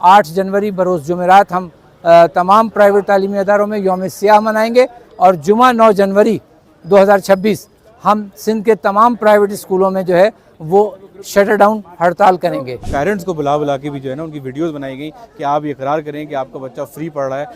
8 जनवरी बरोज़ जुमेरात हम तमाम प्राइवेट तालीमी अदारों में यौम सियाह मनाएंगे और जुमा 9 जनवरी 2026 हम सिंध के तमाम प्राइवेट स्कूलों में जो है वो शटर डाउन हड़ताल करेंगे। पेरेंट्स को बुला के भी जो है ना उनकी वीडियोस बनाई गई कि आप ये इकरार करें कि आपका बच्चा फ्री पढ़ रहा है।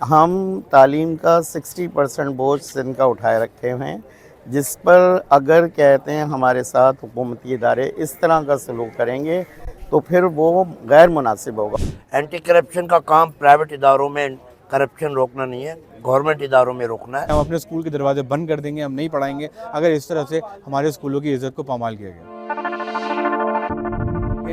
हम तालीम का 60% बोझ सिंध का उठाए रखे हुए हैं, जिस पर अगर कहते हैं हमारे साथ हुकूमती इदारे इस तरह का सलूक करेंगे तो फिर वो गैर मुनासिब होगा। एंटी करप्शन का काम प्राइवेट इदारों में करप्शन रोकना नहीं है, गवर्नमेंट इदारों में रोकना है। हम अपने स्कूल के दरवाजे बंद कर देंगे, हम नहीं पढ़ाएंगे अगर इस तरह से हमारे स्कूलों की इज़्ज़त को पामाल किया गया।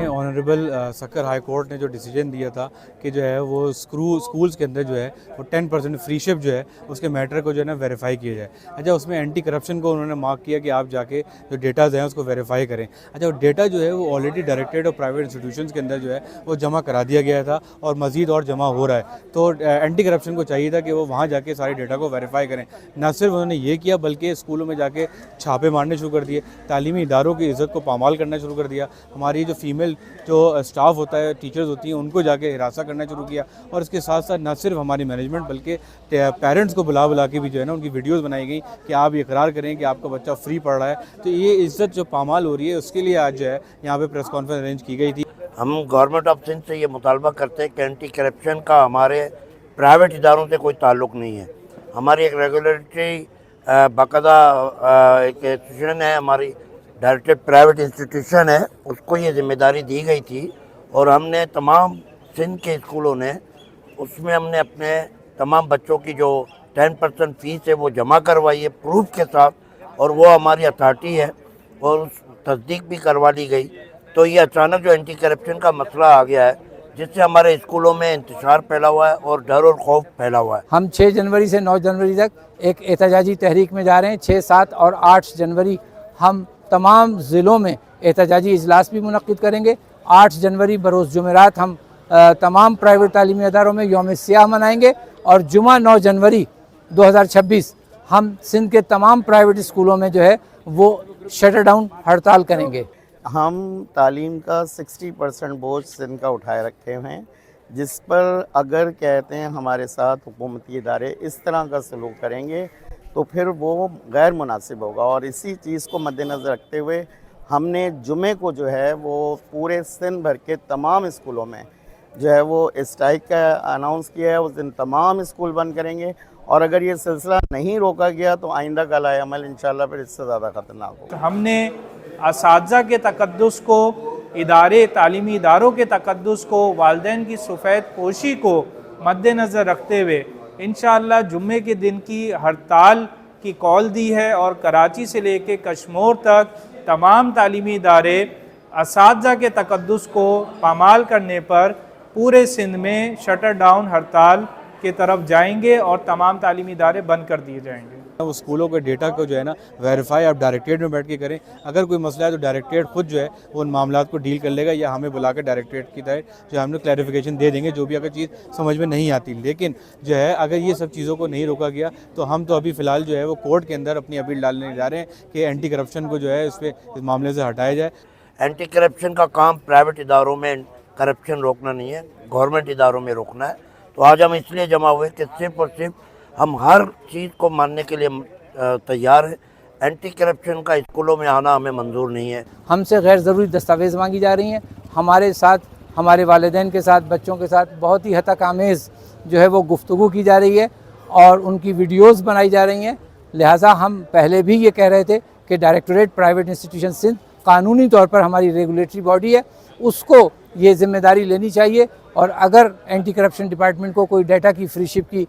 ऑनरेबल सक्कर हाई कोर्ट ने जो डिसीजन दिया था कि जो है वो स्कूल्स के अंदर जो है वो 10% फ्री शिप जो है उसके मैटर को जो है ना वेरीफाई किया जाए। अच्छा, उसमें एंटी करप्शन को उन्होंने मार्क किया कि आप जाके जो डेटाज हैं उसको वेरीफाई करें। अच्छा, वो डेटा जो है वो ऑलरेडी डायरेक्टरेट और प्राइवेट इंस्टीट्यूशंस के अंदर जो है वो जमा करा दिया गया था और मज़ीद और जमा हो रहा है। तो एंटी करप्शन को चाहिए था कि वो वहाँ जाके सारे डेटा को वेरीफाई करें। न सिर्फ उन्होंने ये किया बल्कि स्कूलों में जाके छापे मारने शुरू कर दिए, तालीमी इदारों की इज़्ज़त को पामाल करना शुरू कर दिया। हमारी जो फीमेल जो स्टाफ होता है, टीचर्स होती हैं, उनको जाके हिरासा करना शुरू किया। और इसके साथ साथ न सिर्फ हमारी मैनेजमेंट बल्कि पेरेंट्स को बुला के भी जो है ना उनकी वीडियोस बनाई गई कि आप ये इकरार करें कि आपका बच्चा फ्री पढ़ रहा है। तो ये इज़्ज़त जो पामाल हो रही है उसके लिए आज जो है यहाँ पे प्रेस कॉन्फ्रेंस अरेंज की गई थी। हम गवर्नमेंट ऑफ सिंध से ये मुतालबा करते हैं कि एंटी करप्शन का हमारे प्राइवेट इदारों से कोई ताल्लुक़ नहीं है। हमारी एक रेगुलेटरी बाकायदा एक इंस्टीट्यूशन है, हमारी डायरेक्टेड प्राइवेट इंस्टीट्यूशन है, उसको ये ज़िम्मेदारी दी गई थी और हमने तमाम सिंध के स्कूलों ने उसमें हमने अपने तमाम बच्चों की जो 10% फ़ीस है वो जमा करवाई है प्रूफ के साथ और वो हमारी अथॉरिटी है और उस तस्दीक भी करवा ली गई। तो ये अचानक जो एंटी करप्शन का मसला आ गया है जिससे हमारे स्कूलों में इंतशार फैला हुआ है और डर और खौफ फैला हुआ है। हम 6 जनवरी से 9 जनवरी तक एक एहतजाजी तहरीक में जा रहे हैं। 6, 7 और 8 जनवरी हम तमाम ज़िलों में एहतजाजी इजलास भी मुनक्किद करेंगे। 8 जनवरी बरोज़ जुमेरात हम तमाम प्राइवेट तालीमी अदारों में यौम सियाह मनाएंगे और जुमा 9 जनवरी 2026 हम सिंध के तमाम प्राइवेट स्कूलों में जो है वो शटर डाउन हड़ताल करेंगे। हम तालीम का 60% बोझ सिंध का उठाए रखे हुए हैं, जिस पर अगर कहते हैं हमारे साथ हुकूमती इदारे इस तरह का सलूक करेंगे तो फिर वो गैर मुनासिब होगा। और इसी चीज़ को मद्देनज़र रखते हुए हमने जुमे को जो है वो पूरे सिंध भर के तमाम स्कूलों में जो है वो स्ट्राइक का अनाउंस किया है। उस दिन तमाम स्कूल बंद करेंगे और अगर ये सिलसिला नहीं रोका गया तो आइंदा का लाए अमल इंशाल्लाह फिर इससे ज़्यादा ख़तरनाक होगा। हमने असातिज़ा के तक़द्दुस को, तालीमी इदारों के तक़द्दुस को, वालिदैन की सफ़ेद पोशी को मद्देनज़र रखते हुए इंशाअल्लाह जुम्मे के दिन की हड़ताल की कॉल दी है और कराची से लेके कश्मीर तक तमाम तालीमी इदारे असातिज़ा के तक़द्दुस को पामाल करने पर पूरे सिंध में शटर डाउन हड़ताल की तरफ जाएंगे और तमाम तालीमी इदारे बंद कर दिए जाएंगे। वो स्कूलों के डेटा को जो है ना वेरीफाई आप डायरेक्टरेट में बैठ के करें। अगर कोई मसला है तो डायरेक्टरेट खुद जो है वो उन मामलात को डील कर लेगा या हमें बुला के डायरेक्टरेट की तरह जो हम लोग क्लैरिफिकेशन दे देंगे जो भी अगर चीज़ समझ में नहीं आती। लेकिन जो है अगर ये सब चीज़ों को नहीं रोका गया तो हम तो अभी फ़िलहाल जो है वो कोर्ट के अंदर अपनी अपील डालने जा रहे हैं कि एंटी करप्शन को जो है इस मामले से हटाया जाए। एंटी करप्शन का काम प्राइवेट इदारों में करप्शन रोकना नहीं है, गवर्नमेंट इदारों में रोकना है। तो आज हम इसलिए जमा हुए कि सिर्फ और सिर्फ हम हर चीज़ को मानने के लिए तैयार हैं। एंटी करप्शन का स्कूलों में आना हमें मंजूर नहीं है। हमसे गैर ज़रूरी दस्तावेज़ मांगी जा रही हैं। हमारे साथ, हमारे वालिदैन के साथ, बच्चों के साथ बहुत ही हतक आमेज़ जो है वो गुफ्तगू की जा रही है और उनकी वीडियोज़ बनाई जा रही हैं। लिहाजा हम पहले भी ये कह रहे थे कि डायरेक्टरेट प्राइवेट इंस्टीट्यूशन सिंध कानूनी तौर पर हमारी रेगुलेटरी बॉडी है, उसको ये ज़िम्मेदारी लेनी चाहिए और अगर एंटी करप्शन डिपार्टमेंट को कोई डाटा की फ्री शिप की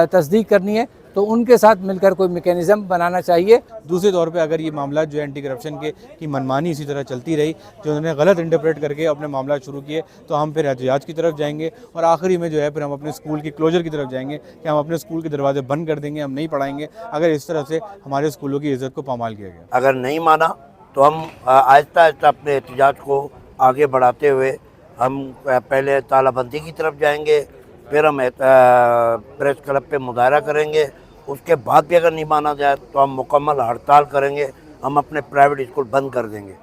तस्दीक करनी है तो उनके साथ मिलकर कोई मैकेनिज़्म बनाना चाहिए। दूसरे तौर पे अगर ये मामला जो है एंटी करप्शन की मनमानी इसी तरह चलती रही, जो उन्होंने गलत इंटरप्रेट करके अपने मामला शुरू किए, तो हम फिर एहतिजाज की तरफ जाएंगे और आखिरी में जो है फिर हम अपने स्कूल की क्लोजर की तरफ जाएंगे कि हम अपने स्कूल के दरवाजे बंद कर देंगे, हम नहीं पढ़ाएंगे अगर इस तरह से हमारे स्कूलों की इज़्ज़त को पामाल किया गया। अगर नहीं माना तो हम आहिस्ता आहिस्ता अपने एहतिजाज को आगे बढ़ाते हुए हम पहले तालाबंदी की तरफ जाएंगे, फिर हम प्रेस क्लब पे मुजाहरा करेंगे, उसके बाद भी अगर नहीं माना जाए तो हम मुकम्मल हड़ताल करेंगे, हम अपने प्राइवेट स्कूल बंद कर देंगे।